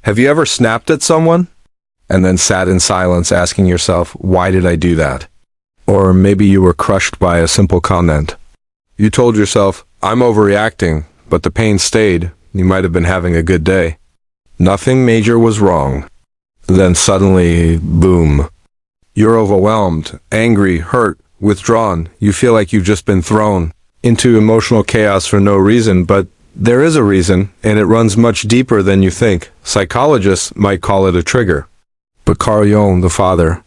Have you ever snapped at someone and then sat in silence asking yourself, why did I do that? Or maybe you were crushed by a simple comment. You told yourself, I'm overreacting, but the pain stayed. You might have been having a good day. Nothing major was wrong. Then suddenly, boom. You're overwhelmed, angry, hurt, withdrawn. You feel like you've just been thrown into emotional chaos for no reason, but there is a reason, and it runs much deeper than you think. Psychologists might call it a trigger. But Carl Jung, the father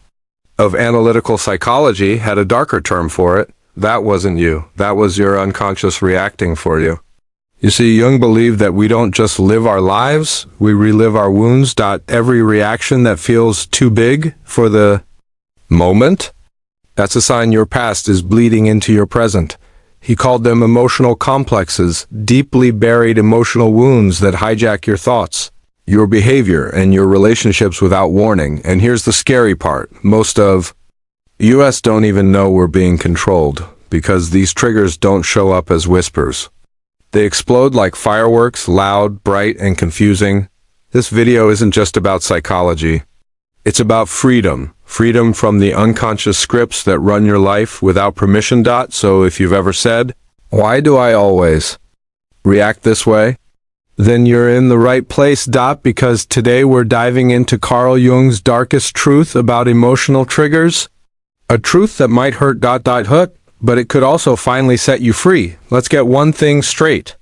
of analytical psychology, had a darker term for it. That wasn't you. That was your unconscious reacting for you. You see, Jung believed that we don't just live our lives, we relive our wounds. Every reaction that feels too big for the moment, that's a sign your past is bleeding into your present. He called them emotional complexes, deeply buried emotional wounds that hijack your thoughts, your behavior, and your relationships without warning. And here's the scary part. Most of us don't even know we're being controlled, because these triggers don't show up as whispers. They explode like fireworks, loud, bright, and confusing. This video isn't just about psychology. It's about freedom. Freedom from the unconscious scripts that run your life without permission. So if you've ever said, why do I always react this way? Then you're in the right place. Because today we're diving into Carl Jung's darkest truth about emotional triggers. A truth that might hurt. But it could also finally set you free. Let's get one thing straight.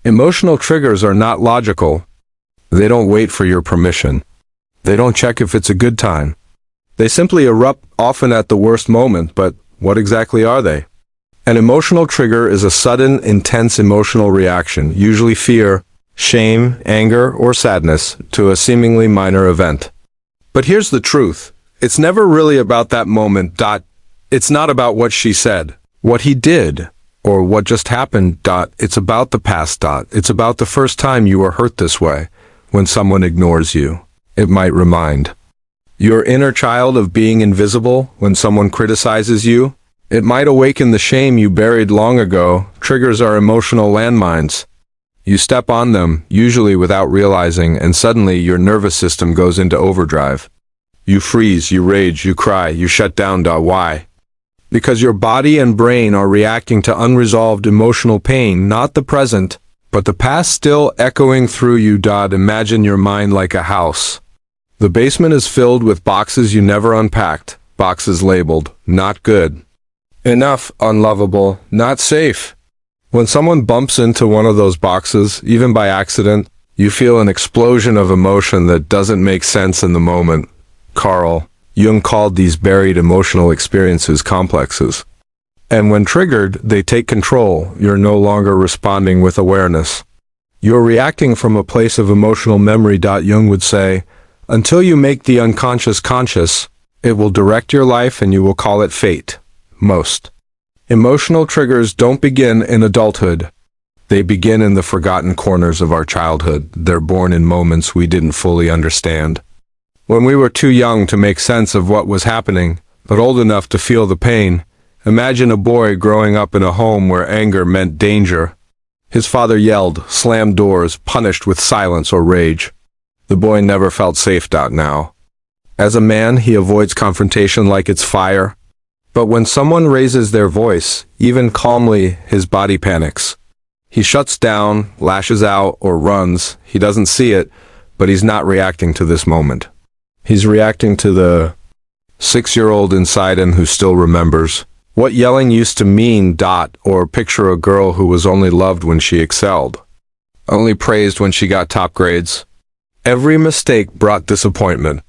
Emotional triggers are not logical. They don't wait for your permission. They don't check if it's a good time. They simply erupt, often at the worst moment. But what exactly are they? An emotional trigger is a sudden, intense emotional reaction, usually fear, shame, anger, or sadness, to a seemingly minor event. But here's the truth. It's never really about that moment. It's not about what she said, what he did, or what just happened. It's about the past. It's about the first time you were hurt this way, when someone ignores you. It might remind your inner child of being invisible when someone criticizes you. It might awaken the shame you buried long ago. Triggers are emotional landmines. You step on them, usually without realizing, and suddenly your nervous system goes into overdrive. You freeze, you rage, you cry, you shut down. Why? Because your body and brain are reacting to unresolved emotional pain, not the present, but the past still echoing through you. Imagine your mind like a house. The basement is filled with boxes you never unpacked, boxes labeled, not good, enough, unlovable, not safe. When someone bumps into one of those boxes, even by accident, you feel an explosion of emotion that doesn't make sense in the moment. Carl Jung called these buried emotional experiences complexes. And when triggered, they take control. You're no longer responding with awareness. You're reacting from a place of emotional memory. Jung would say, until you make the unconscious conscious, it will direct your life and you will call it fate. Most emotional triggers don't begin in adulthood. They begin in the forgotten corners of our childhood. They're born in moments we didn't fully understand. When we were too young to make sense of what was happening, but old enough to feel the pain. Imagine a boy growing up in a home where anger meant danger. His father yelled, slammed doors, punished with silence or rage. The boy never felt safe. Now, as a man, he avoids confrontation like it's fire. But when someone raises their voice, even calmly, his body panics. He shuts down, lashes out, or runs. He doesn't see it, but he's not reacting to this moment. He's reacting to the 6-year-old inside him who still remembers what yelling used to mean. Or picture a girl who was only loved when she excelled, only praised when she got top grades. Every mistake brought disappointment.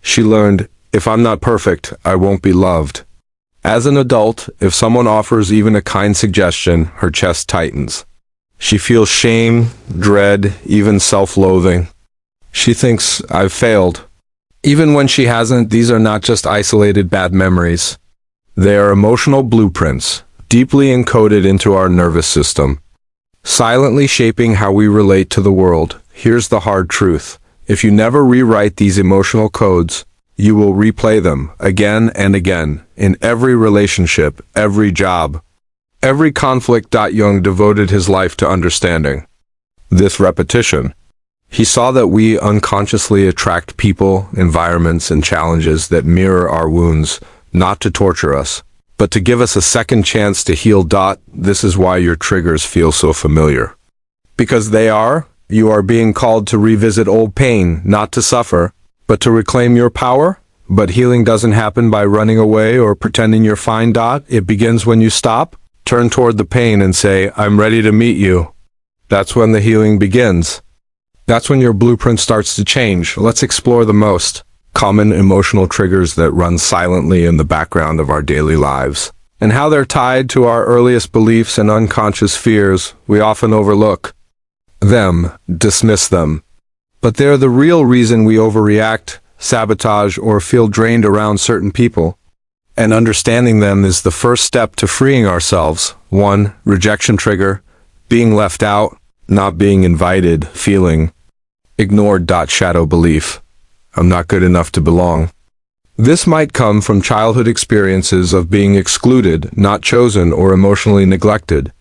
She learned, if I'm not perfect, I won't be loved. As an adult, if someone offers even a kind suggestion, her chest tightens. She feels shame, dread, even self-loathing. She thinks, I've failed. Even when she hasn't. These are not just isolated bad memories. They are emotional blueprints, deeply encoded into our nervous system, silently shaping how we relate to the world. Here's the hard truth. If you never rewrite these emotional codes, you will replay them again and again, in every relationship, every job, every conflict. Jung devoted his life to understanding this repetition. He saw that we unconsciously attract people, environments, and challenges that mirror our wounds, not to torture us, but to give us a second chance to heal. This is why your triggers feel so familiar. Because you are being called to revisit old pain, not to suffer, but to reclaim your power. But healing doesn't happen by running away or pretending you're fine. It begins when you stop, turn toward the pain and say, I'm ready to meet you. That's when the healing begins. That's when your blueprint starts to change. Let's explore the most common emotional triggers that run silently in the background of our daily lives, and how they're tied to our earliest beliefs and unconscious fears. We often overlook them, dismiss them, but they're the real reason we overreact, sabotage, or feel drained around certain people. And understanding them is the first step to freeing ourselves. 1. Rejection trigger: being left out, not being invited, feeling ignored. Shadow belief: I'm not good enough to belong. This might come from childhood experiences of being excluded, not chosen, or emotionally neglected.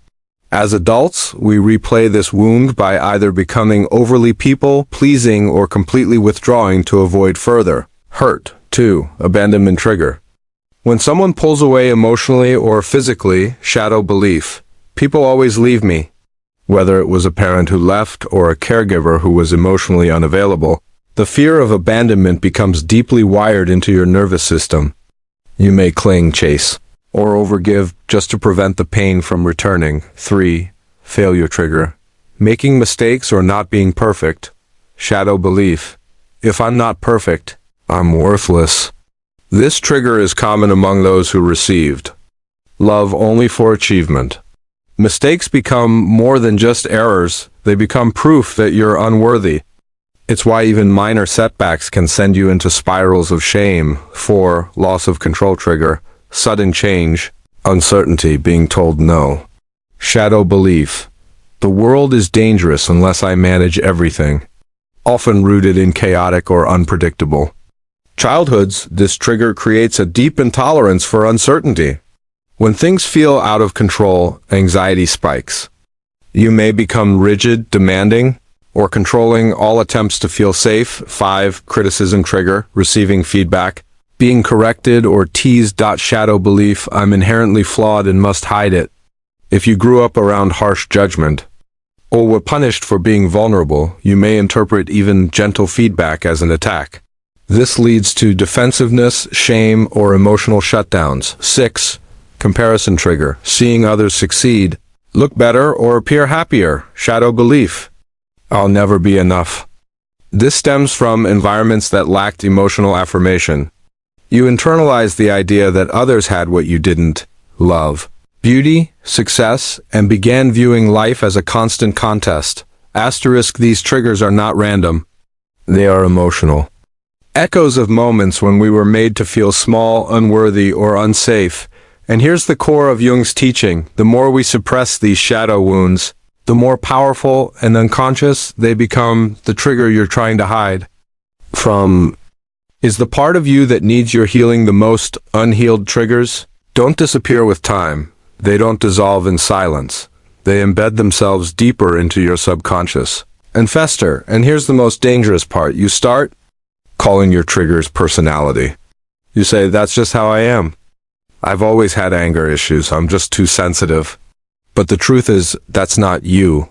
As adults, we replay this wound by either becoming overly people-pleasing or completely withdrawing to avoid further hurt. 2. Abandonment trigger: when someone pulls away emotionally or physically. Shadow belief: people always leave me. Whether it was a parent who left or a caregiver who was emotionally unavailable, the fear of abandonment becomes deeply wired into your nervous system. You may cling, chase, or overgive just to prevent the pain from returning. 3. Failure trigger: making mistakes or not being perfect. Shadow belief: if I'm not perfect, I'm worthless. This trigger is common among those who received love only for achievement. Mistakes become more than just errors, they become proof that you're unworthy. It's why even minor setbacks can send you into spirals of shame. 4. Loss of control trigger: sudden change, uncertainty, being told no. Shadow belief: the world is dangerous unless I manage everything. Often rooted in chaotic or unpredictable childhoods, this trigger creates a deep intolerance for uncertainty. When things feel out of control, anxiety spikes. You may become rigid, demanding, or controlling all attempts to feel safe. 5. Criticism trigger: receiving feedback, being corrected or teased. Shadow belief: I'm inherently flawed and must hide it. If you grew up around harsh judgment, or were punished for being vulnerable, you may interpret even gentle feedback as an attack. This leads to defensiveness, shame, or emotional shutdowns. 6. Comparison trigger: seeing others succeed, look better, or appear happier. Shadow belief: I'll never be enough. This stems from environments that lacked emotional affirmation. You internalize the idea that others had what you didn't: love, beauty, success, and began viewing life as a constant contest. These triggers are not random. They are emotional echoes of moments when we were made to feel small, unworthy, or unsafe. And here's the core of Jung's teaching: the more we suppress these shadow wounds, the more powerful and unconscious they become. The trigger you're trying to hide from is the part of you that needs your healing the most. Unhealed triggers don't disappear with time. They don't dissolve in silence. They embed themselves deeper into your subconscious and fester. And here's the most dangerous part: you start calling your triggers personality. You say, that's just how I am. I've always had anger issues. I'm just too sensitive. But the truth is, that's not you.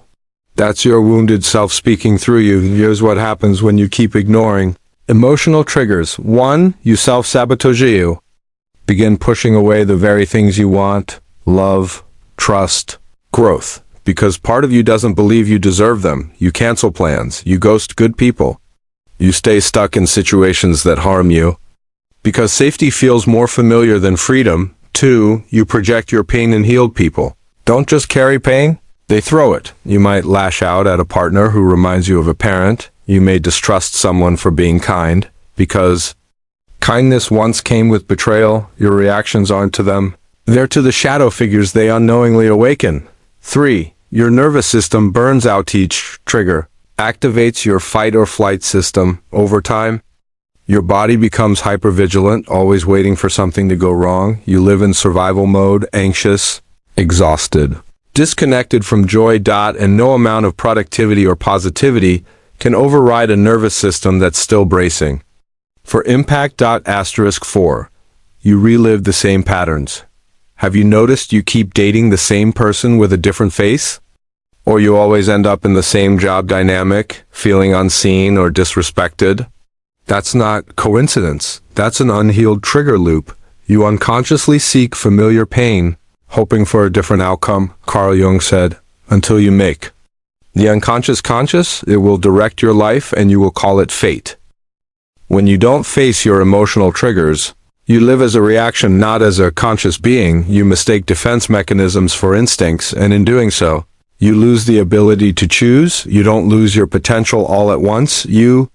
That's your wounded self speaking through you. Here's what happens when you keep ignoring emotional triggers. 1. You self-sabotage. You begin pushing away the very things you want: love, trust, growth. Because part of you doesn't believe you deserve them. You cancel plans. You ghost good people. You stay stuck in situations that harm you because safety feels more familiar than freedom. 2. You project your pain and healed people. Don't just carry pain, they throw it. You might lash out at a partner who reminds you of a parent. You may distrust someone for being kind because kindness once came with betrayal. Your reactions aren't to them. They're to the shadow figures they unknowingly awaken. 3. Your nervous system burns out. Each trigger activates your fight or flight system. Over time, your body becomes hypervigilant, always waiting for something to go wrong. You live in survival mode, anxious, exhausted, disconnected from joy. And no amount of productivity or positivity can override a nervous system that's still bracing. For impact. Asterisk 4. You relive the same patterns. Have you noticed you keep dating the same person with a different face? Or you always end up in the same job dynamic, feeling unseen or disrespected? That's not coincidence. That's an unhealed trigger loop. You unconsciously seek familiar pain, hoping for a different outcome, Carl Jung said, until you make the unconscious conscious. It will direct your life and you will call it fate. When you don't face your emotional triggers, you live as a reaction, not as a conscious being. You mistake defense mechanisms for instincts, and in doing so, you lose the ability to choose. You don't lose your potential all at once. You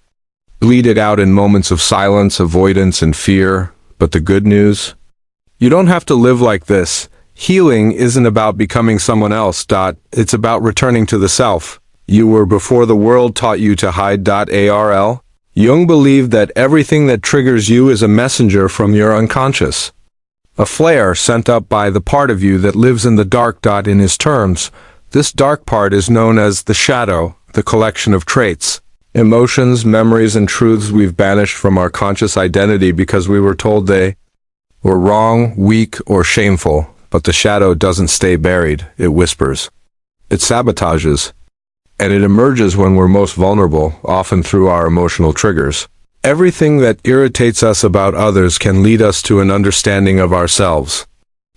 bleed it out in moments of silence, avoidance, and fear. But the good news? You don't have to live like this. Healing isn't about becoming someone else. It's about returning to the self you were before the world taught you to hide. Arl. Jung believed that everything that triggers you is a messenger from your unconscious. A flare sent up by the part of you that lives in the dark. In his terms, this dark part is known as the shadow, the collection of traits, emotions, memories, and truths we've banished from our conscious identity because we were told they were wrong, weak, or shameful. But the shadow doesn't stay buried. It whispers. It sabotages. And it emerges when we're most vulnerable, often through our emotional triggers. Everything that irritates us about others can lead us to an understanding of ourselves.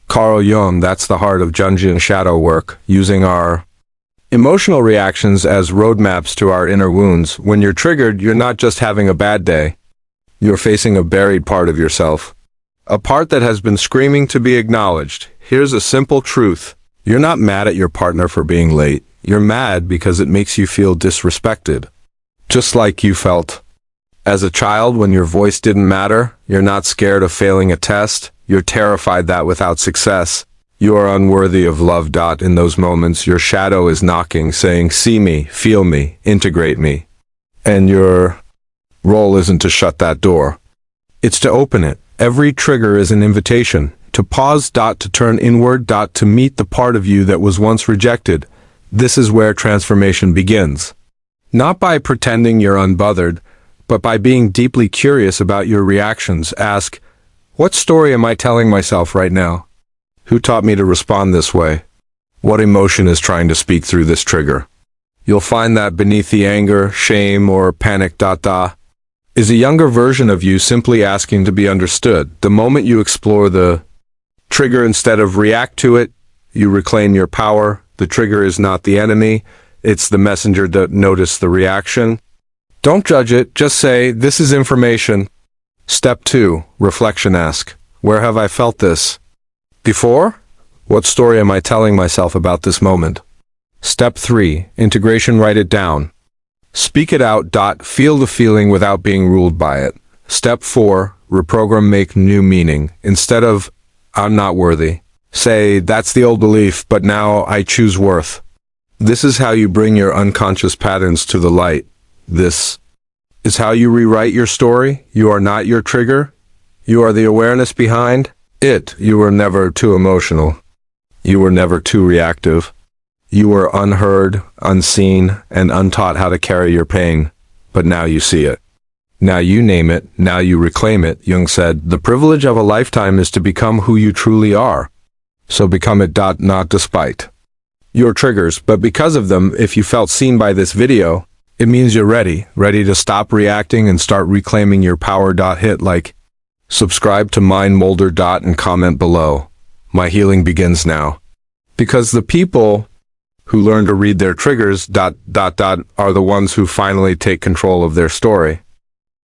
Carl Jung, that's the heart of Jungian shadow work, using our emotional reactions as roadmaps to our inner wounds. When you're triggered, you're not just having a bad day. You're facing a buried part of yourself. A part that has been screaming to be acknowledged. Here's a simple truth. You're not mad at your partner for being late. You're mad because it makes you feel disrespected. Just like you felt as a child when your voice didn't matter. You're not scared of failing a test. You're terrified that without success, you are unworthy of love. In those moments, your shadow is knocking, saying, see me, feel me, integrate me. And your role isn't to shut that door. It's to open it. Every trigger is an invitation to pause. To turn inward. To meet the part of you that was once rejected. This is where transformation begins. Not by pretending you're unbothered, but by being deeply curious about your reactions. Ask, what story am I telling myself right now? Who taught me to respond this way? What emotion is trying to speak through this trigger? You'll find that beneath the anger, shame, or panic. Is a younger version of you simply asking to be understood. The moment you explore the trigger instead of react to it, you reclaim your power. The trigger is not the enemy. It's the messenger. Notice the reaction. Don't judge it. Just say, this is information. Step 2, reflection. Ask, where have I felt this before? What story am I telling myself about this moment? Step 3, integration. Write it down. Speak it out. Feel the feeling without being ruled by it. Step 4, reprogram. Make new meaning. Instead of, I'm not worthy, say, that's the old belief, but now I choose worth. This is how you bring your unconscious patterns to the light. This is how you rewrite your story. You are not your trigger. You are the awareness behind it. You were never too emotional. You were never too reactive. You were unheard, unseen, and untaught how to carry your pain. But now you see it. Now you name it. Now you reclaim it. Jung said, the privilege of a lifetime is to become who you truly are. So become it. Not despite your triggers, but because of them. If you felt seen by this video, it means you're ready to stop reacting and start reclaiming your power. Hit like, subscribe to Mind Molder. And comment below. My healing begins now. Because the people who learn to read their triggers. Are the ones who finally take control of their story.